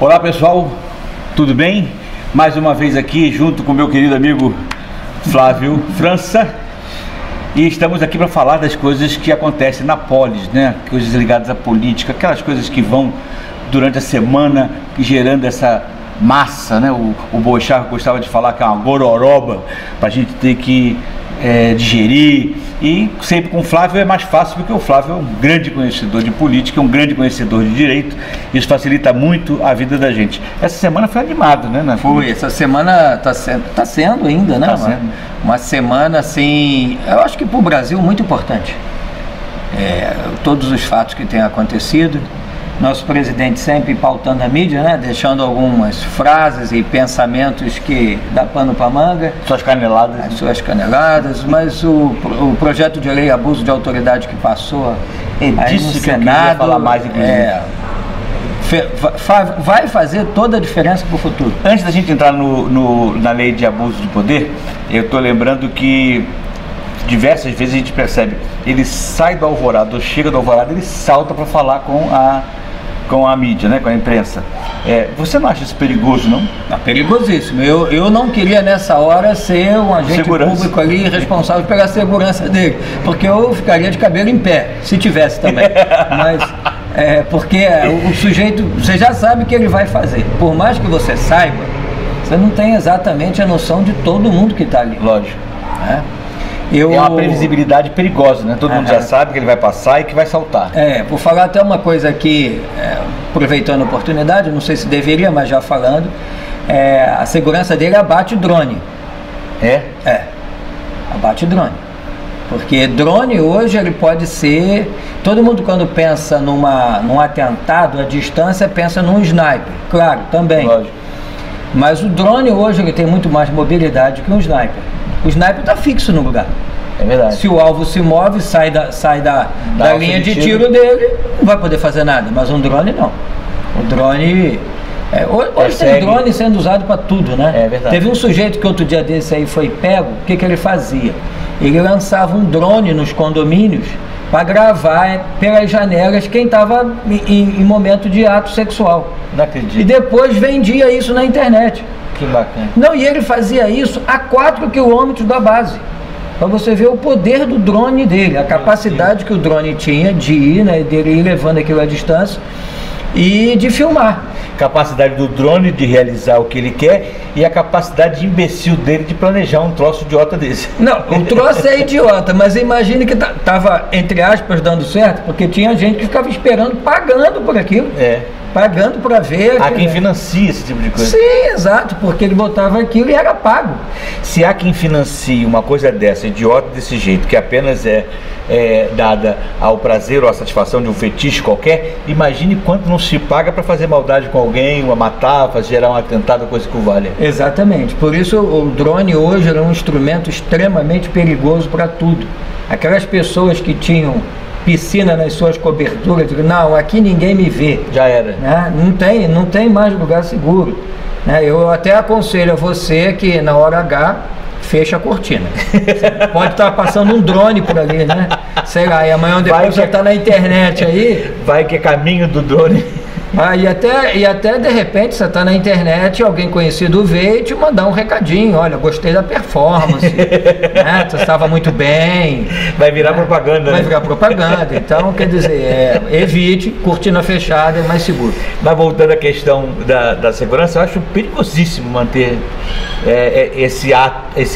Olá pessoal, tudo bem? Mais uma vez aqui junto com meu querido amigo Flávio França. E estamos aqui para falar das coisas que acontecem na polis, né? Coisas ligadas à política, aquelas coisas que vão durante a semana gerando essa massa, né? O Boechat gostava de falar que é uma gororoba para a gente ter que digerir. E sempre com o Flávio é mais fácil, porque o Flávio é um grande conhecedor de política, um grande conhecedor de direito. Isso facilita muito a vida da gente. Essa semana foi animado, né? Foi, essa semana tá sendo ainda, né? Uma semana, assim, eu acho que para o Brasil muito importante. Todos os fatos que têm acontecido. Nosso presidente sempre pautando a mídia, né? Deixando algumas frases e pensamentos que dá pano para manga. Suas caneladas. Suas caneladas, mas o projeto de lei abuso de autoridade que passou aí no Senado, falar mais, vai fazer toda a diferença para o futuro. Antes da gente entrar na lei de abuso de poder, eu estou lembrando que diversas vezes a gente percebe, ele sai do Alvorada, ou chega do Alvorada, ele salta para falar com a mídia, né, com a imprensa. Você não acha isso perigoso, não? É perigosíssimo. Eu não queria nessa hora ser um agente público ali responsável pela segurança dele, porque eu ficaria de cabelo em pé, se tivesse também. Mas porque o sujeito, você já sabe o que ele vai fazer. Por mais que você saiba, você não tem exatamente a noção de todo mundo que está ali. Lógico. É uma previsibilidade perigosa, né? Todo mundo já sabe que ele vai passar e que vai saltar. Por falar até uma coisa aqui, aproveitando a oportunidade, não sei se deveria, mas já falando, a segurança dele abate drone. Abate drone. Porque drone hoje ele pode ser... Todo mundo quando pensa num atentado à distância, pensa num sniper. Claro, também. Lógico. Mas o drone hoje ele tem muito mais mobilidade que um sniper. O sniper está fixo no lugar. É verdade. Se o alvo se move, sai da linha de tiro dele, não vai poder fazer nada. Mas um drone não. O drone... hoje tem drone sendo usado para tudo, né? É verdade. Teve um sujeito que outro dia desse aí foi pego, o que ele fazia? Ele lançava um drone nos condomínios para gravar pelas janelas quem estava em momento de ato sexual. Não acredito. E depois vendia isso na internet. Que bacana. Não, e ele fazia isso a 4 quilômetros da base. Para você ver o poder do drone dele, a capacidade que o drone tinha de ir, né, dele ir levando aquilo à distância e de filmar. Capacidade do drone de realizar o que ele quer e a capacidade de imbecil dele de planejar um troço idiota desse. Não, o troço é idiota, mas imagine que estava, entre aspas, dando certo, porque tinha gente que ficava esperando, pagando por aquilo. Pagando para ver. Há quem financia esse tipo de coisa. Sim, exato, porque ele botava aquilo e era pago. Se há quem financia uma coisa dessa, idiota desse jeito, que apenas é dada ao prazer ou à satisfação de um fetiche qualquer, imagine quanto não se paga para fazer maldade com alguém, uma matar, fazer gerar um atentado, coisa que o valha. Exatamente, por isso o drone hoje é um instrumento extremamente perigoso para tudo. Aquelas pessoas que tinham piscina nas suas coberturas, não, aqui ninguém me vê. Já era. Né? Não tem mais lugar seguro. Né? Eu até aconselho a você que na hora H, fecha a cortina. Pode estar passando um drone por ali, né? Sei lá, e amanhã depois você está na internet aí. Vai que é caminho do drone. E até de repente você está na internet, alguém conhecido veio te mandar um recadinho, olha, gostei da performance, né? Você estava muito bem. Vai virar propaganda. Vai virar propaganda, então quer dizer, evite, cortina fechada é mais seguro. Mas voltando à questão da segurança, eu acho perigosíssimo manter esse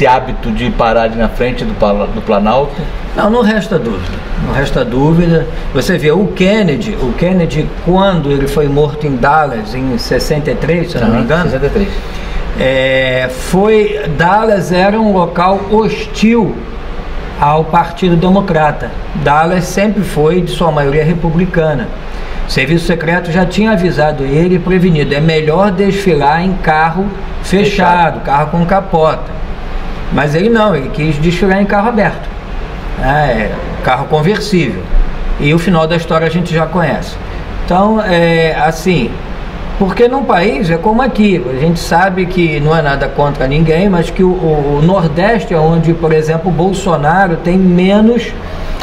hábito de parar ali na frente do Planalto. Não resta dúvida. Você vê o Kennedy, quando ele foi morto em Dallas em 63, se não me engano. 63. Dallas era um local hostil ao Partido Democrata. Dallas sempre foi, de sua maioria, republicana. O Serviço Secreto já tinha avisado ele e prevenido, é melhor desfilar em carro fechado, carro com capota. Mas ele não, ele quis desfilar em carro aberto. Carro conversível, e o final da história a gente já conhece. Então, assim, porque num país é como aqui, a gente sabe que não é nada contra ninguém, mas que o Nordeste é onde, por exemplo, o Bolsonaro tem menos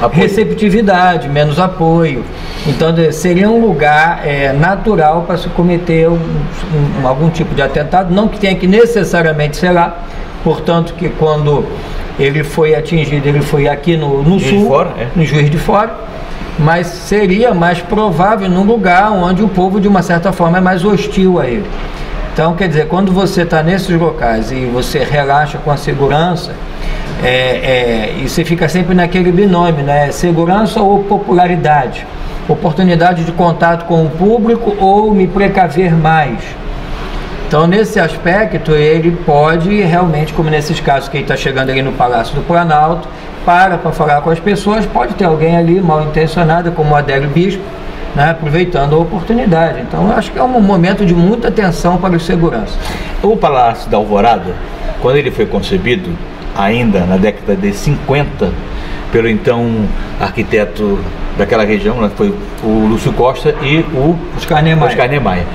receptividade, menos apoio. Então seria um lugar natural para se cometer algum tipo de atentado, não que tenha que necessariamente ser lá, portanto que quando ele foi atingido, ele foi aqui no sul, no Juiz de Fora, mas seria mais provável num lugar onde o povo de uma certa forma é mais hostil a ele. Então, quer dizer, quando você está nesses locais e você relaxa com a segurança, e você fica sempre naquele binômio, né? Segurança ou popularidade, oportunidade de contato com o público ou me precaver mais. Então, nesse aspecto, ele pode realmente, como nesses casos que ele está chegando ali no Palácio do Planalto, para falar com as pessoas, pode ter alguém ali mal intencionado, como o Adélio Bispo, né, aproveitando a oportunidade. Então, eu acho que é um momento de muita atenção para os seguranças. O Palácio da Alvorada, quando ele foi concebido, ainda na década de 50, pelo então arquiteto daquela região, né, foi o Lúcio Costa e o Oscar Niemeyer.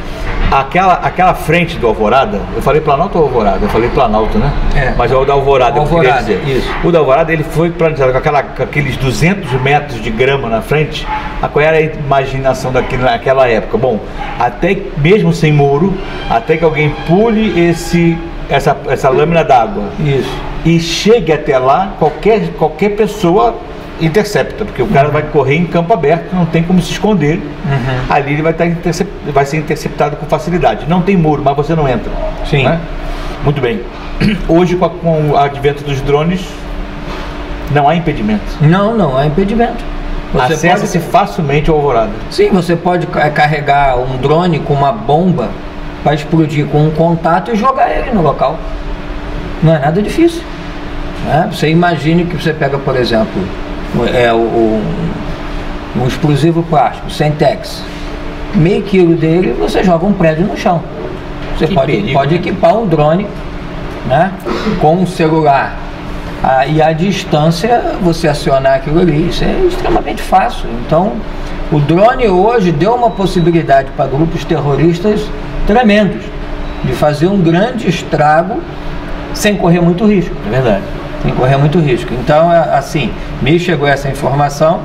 Aquela frente do Alvorada, eu falei Planalto ou Alvorada? Eu falei Planalto, né? Mas é o da Alvorada, eu queria dizer. Isso. O da Alvorada, ele foi planejado com aqueles 200 metros de grama na frente. Qual era a imaginação naquela época? Bom, até mesmo sem muro, até que alguém pule essa lâmina d'água e chegue até lá, qualquer pessoa intercepta, porque o cara vai correr em campo aberto, não tem como se esconder. Ali ele vai ser interceptado com facilidade. Não tem muro, mas você não entra. Sim. Né? Muito bem. Hoje, com o advento dos drones, não há impedimento. Não há impedimento. Acessa-se facilmente o Alvorada. Sim, você pode carregar um drone com uma bomba para explodir com um contato e jogar ele no local. Não é nada difícil. Né? Você imagine que você pega, por exemplo, um explosivo plástico, Semtex, meio quilo dele, você joga um prédio no chão. Você pode equipar um drone, né, com um celular, e à distância você acionar aquilo ali. Isso é extremamente fácil. Então, o drone hoje deu uma possibilidade para grupos terroristas tremendos de fazer um grande estrago sem correr muito risco. É verdade. Sem correr muito risco. Então, assim, me chegou essa informação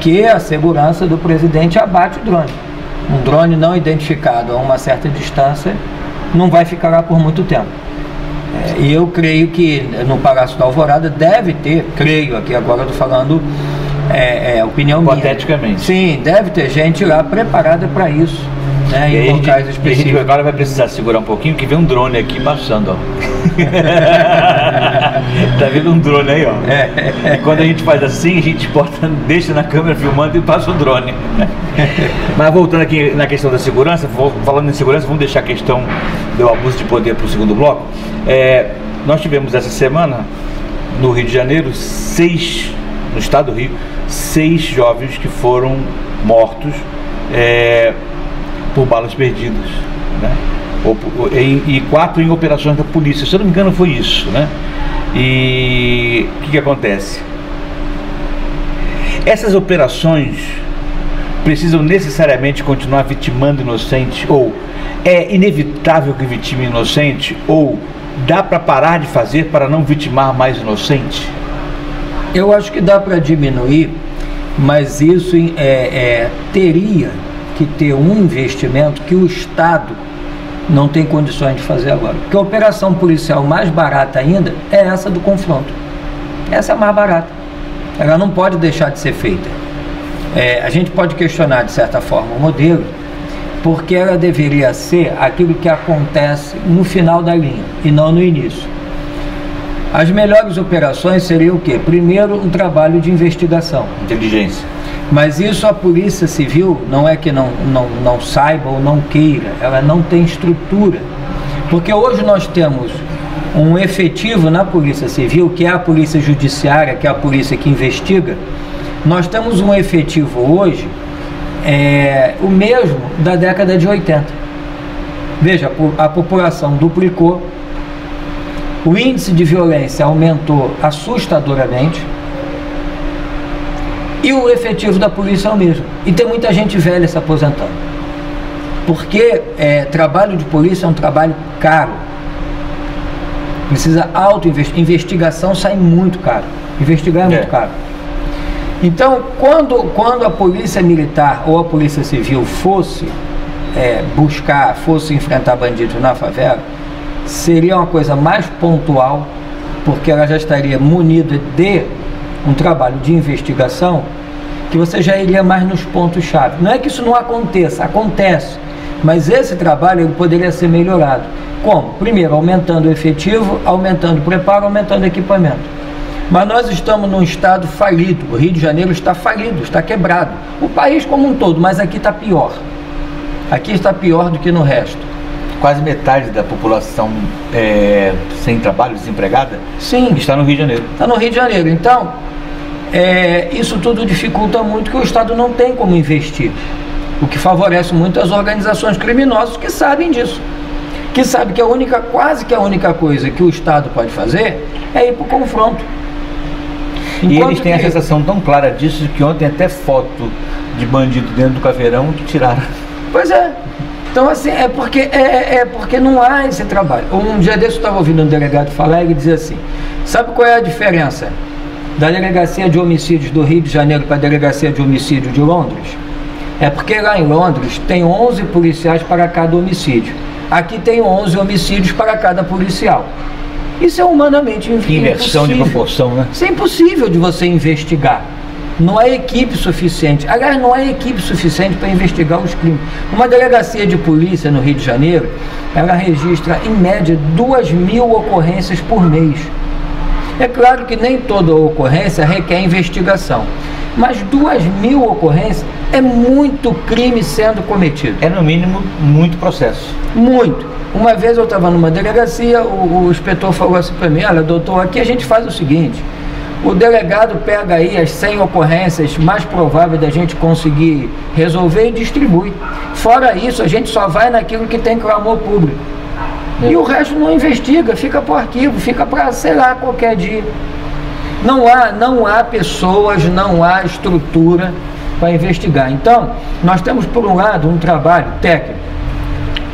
que a segurança do presidente abate o drone. Um drone não identificado a uma certa distância não vai ficar lá por muito tempo. E eu creio que no Palácio da Alvorada deve ter, aqui agora eu estou falando opinião minha. Hipoteticamente. Sim, deve ter gente lá preparada para isso. Né, em locais específicos. A gente agora vai precisar segurar um pouquinho, que vem um drone aqui passando, ó. Tá vendo um drone aí, ó. E quando a gente faz assim, a gente deixa na câmera filmando e passa o drone. Mas voltando aqui na questão da segurança, falando em segurança, vamos deixar a questão do abuso de poder para o segundo bloco. Nós tivemos essa semana, no Rio de Janeiro, no estado do Rio, 6 jovens que foram mortos por balas perdidas, né? E 4 em operações da polícia. Se eu não me engano, foi isso, né? E o que acontece? Essas operações precisam necessariamente continuar vitimando inocente, ou é inevitável que vitime inocente, ou dá para parar de fazer para não vitimar mais inocente? Eu acho que dá para diminuir, mas isso teria que ter um investimento que o Estado não tem condições de fazer agora. Porque a operação policial mais barata ainda é essa do confronto. Essa é a mais barata. Ela não pode deixar de ser feita. A gente pode questionar, de certa forma, o modelo, porque ela deveria ser aquilo que acontece no final da linha e não no início. As melhores operações seriam o quê? Primeiro, um trabalho de investigação. Inteligência. Mas isso a Polícia Civil não é que não saiba ou não queira, ela não tem estrutura. Porque hoje nós temos um efetivo na Polícia Civil, que é a Polícia Judiciária, que é a polícia que investiga. Nós temos um efetivo hoje, o mesmo da década de 80. Veja, a população duplicou, o índice de violência aumentou assustadoramente, e o efetivo da polícia é o mesmo. E tem muita gente velha se aposentando. Porque trabalho de polícia é um trabalho caro. Precisa investigação sai muito caro. Investigar é muito caro. Então, quando a polícia militar ou a polícia civil fosse fosse enfrentar bandidos na favela, seria uma coisa mais pontual, porque ela já estaria munida de um trabalho de investigação, que você já iria mais nos pontos-chave. Não é que isso não aconteça, acontece, mas esse trabalho ele poderia ser melhorado. Como? Primeiro, aumentando o efetivo, aumentando o preparo, aumentando o equipamento. Mas nós estamos num estado falido, o Rio de Janeiro está falido, está quebrado. O país como um todo, mas aqui está pior. Aqui está pior do que no resto. Quase metade da população sem trabalho, desempregada, sim, está no Rio de Janeiro. Está no Rio de Janeiro. Então, isso tudo dificulta muito, que o Estado não tem como investir. O que favorece muito as organizações criminosas que sabem disso. Que sabem que quase que a única coisa que o Estado pode fazer é ir para o confronto. E eles têm a sensação tão clara disso que ontem até foto de bandido dentro do caveirão tiraram. Pois é. Então, assim, porque não há esse trabalho. Um dia desse eu estava ouvindo um delegado falar e ele dizia assim: sabe qual é a diferença da delegacia de homicídios do Rio de Janeiro para a delegacia de homicídio de Londres? É porque lá em Londres tem 11 policiais para cada homicídio. Aqui tem 11 homicídios para cada policial. Isso é humanamente impossível. Inversão de proporção, né? Isso é impossível de você investigar. Não há equipe suficiente. Aliás, não há equipe suficiente para investigar os crimes. Uma delegacia de polícia no Rio de Janeiro, ela registra em média 2.000 ocorrências por mês. É claro que nem toda ocorrência requer investigação, mas 2.000 ocorrências é muito crime sendo cometido. É no mínimo muito processo. Muito. Uma vez eu estava numa delegacia, o inspetor falou assim para mim: olha, doutor, aqui a gente faz o seguinte, o delegado pega aí as 100 ocorrências mais prováveis da gente conseguir resolver e distribui. Fora isso, a gente só vai naquilo que tem clamor público. E o resto não investiga, fica por arquivo, fica para, sei lá, qualquer dia. Não há pessoas, não há estrutura para investigar. Então, nós temos por um lado um trabalho técnico,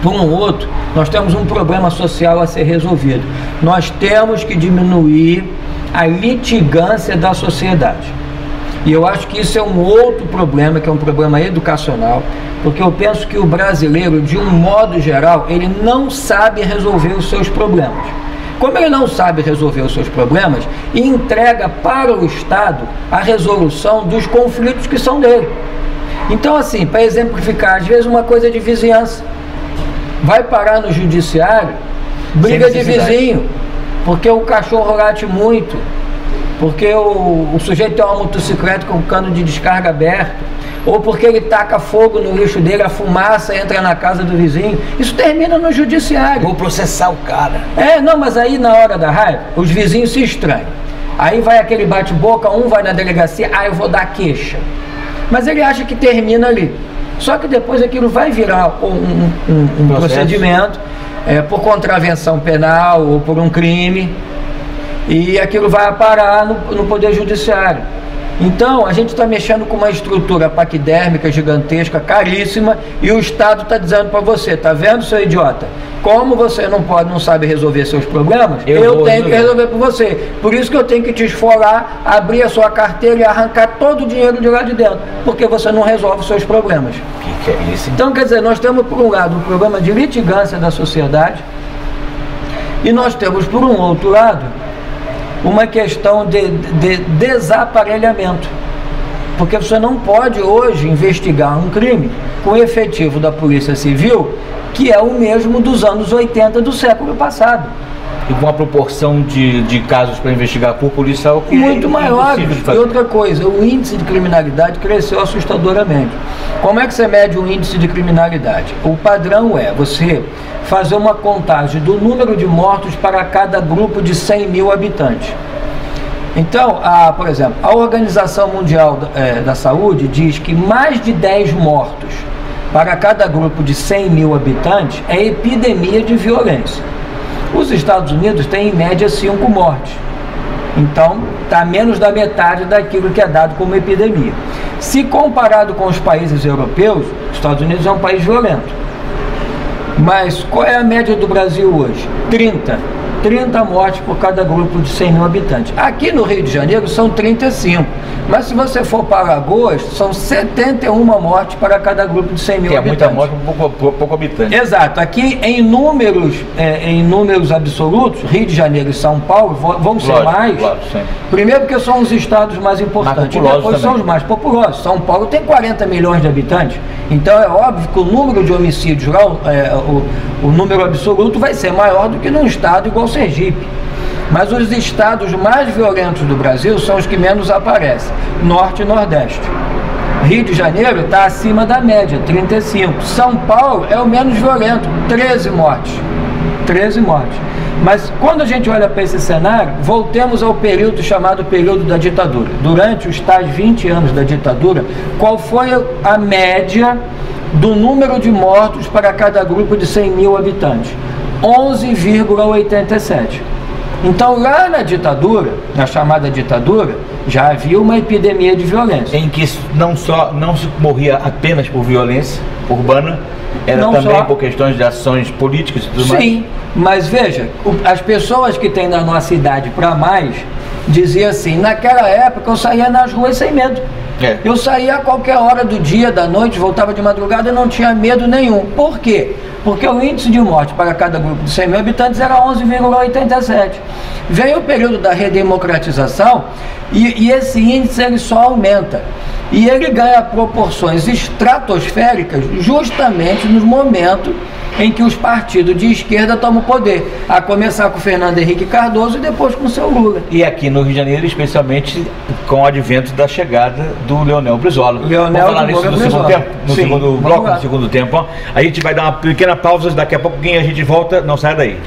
por um outro, nós temos um problema social a ser resolvido. Nós temos que diminuir a litigância da sociedade. E eu acho que isso é um outro problema, que é um problema educacional, porque eu penso que o brasileiro, de um modo geral, ele não sabe resolver os seus problemas. Como ele não sabe resolver os seus problemas, entrega para o Estado a resolução dos conflitos que são dele. Então, assim, para exemplificar, às vezes uma coisa de vizinhança vai parar no judiciário, briga de vizinho, porque o cachorro late muito, porque o sujeito tem uma motocicleta com cano de descarga aberto, ou porque ele taca fogo no lixo dele, a fumaça entra na casa do vizinho. Isso termina no judiciário. Vou processar o cara. Não, mas aí na hora da raiva, os vizinhos se estranham. Aí vai aquele bate-boca, um vai na delegacia, eu vou dar queixa. Mas ele acha que termina ali. Só que depois aquilo vai virar um procedimento por contravenção penal ou por um crime, e aquilo vai parar no Poder Judiciário. Então, a gente está mexendo com uma estrutura paquidérmica, gigantesca, caríssima, e o Estado está dizendo para você: tá vendo, seu idiota? Como você não sabe resolver seus problemas, eu tenho que resolver por você. Por isso que eu tenho que te esfolar, abrir a sua carteira e arrancar todo o dinheiro de lá de dentro, porque você não resolve os seus problemas. Que é isso? Então, quer dizer, nós temos por um lado um problema de litigância da sociedade, e nós temos por um outro lado uma questão de desaparelhamento, porque você não pode hoje investigar um crime com o efetivo da Polícia Civil que é o mesmo dos anos 80 do século passado. E com uma proporção de casos para investigar por policial que muito maior. E outra coisa, o índice de criminalidade cresceu assustadoramente. Como é que você mede o índice de criminalidade? O padrão é você fazer uma contagem do número de mortos para cada grupo de 100 mil habitantes. Então, por exemplo, a Organização Mundial da Saúde diz que mais de 10 mortos para cada grupo de 100 mil habitantes é epidemia de violência. Os Estados Unidos têm em média 5 mortes. Então, está menos da metade daquilo que é dado como epidemia. Se comparado com os países europeus, os Estados Unidos é um país violento. Mas qual é a média do Brasil hoje? 30 mortes por cada grupo de 100 mil habitantes. Aqui no Rio de Janeiro são 35. Mas se você for para Alagoas, são 71 mortes para cada grupo de 100 mil habitantes. É muita morte por pouco habitante. Exato. Aqui em números absolutos, Rio de Janeiro e São Paulo vão ser mais. Primeiro porque são os estados mais importantes, e depois são os mais populosos. São Paulo tem 40 milhões de habitantes, então é óbvio que o número de homicídios lá, o número absoluto vai ser maior do que num estado igual Sergipe. Mas os estados mais violentos do Brasil são os que menos aparecem, Norte e Nordeste. Rio de Janeiro está acima da média, 35. São Paulo é o menos violento, 13 mortes. 13 mortes. Mas quando a gente olha para esse cenário, voltemos ao período chamado período da ditadura. Durante os tais 20 anos da ditadura, qual foi a média do número de mortos para cada grupo de 100 mil habitantes? 11,87. Então lá na ditadura, na chamada ditadura, já havia uma epidemia de violência. Em que não se morria apenas por violência urbana, era não também por questões de ações políticas e tudo mais? Sim, mas veja, as pessoas que têm na nossa idade para mais, diziam assim, naquela época eu saía nas ruas sem medo. Eu saía a qualquer hora do dia, da noite, voltava de madrugada e não tinha medo nenhum. Por quê? Porque o índice de morte para cada grupo de 100 mil habitantes era 11,87. Veio o período da redemocratização e esse índice ele só aumenta. E ele ganha proporções estratosféricas justamente nos momentos em que os partidos de esquerda tomam o poder, a começar com o Fernando Henrique Cardoso e depois com o seu Lula. E aqui no Rio de Janeiro, especialmente com o advento da chegada do Leonel Brizola. Vamos falar nisso no segundo tempo, no segundo bloco, no segundo tempo. A gente vai dar uma pequena pausa, daqui a pouquinho a gente volta, não sai daí.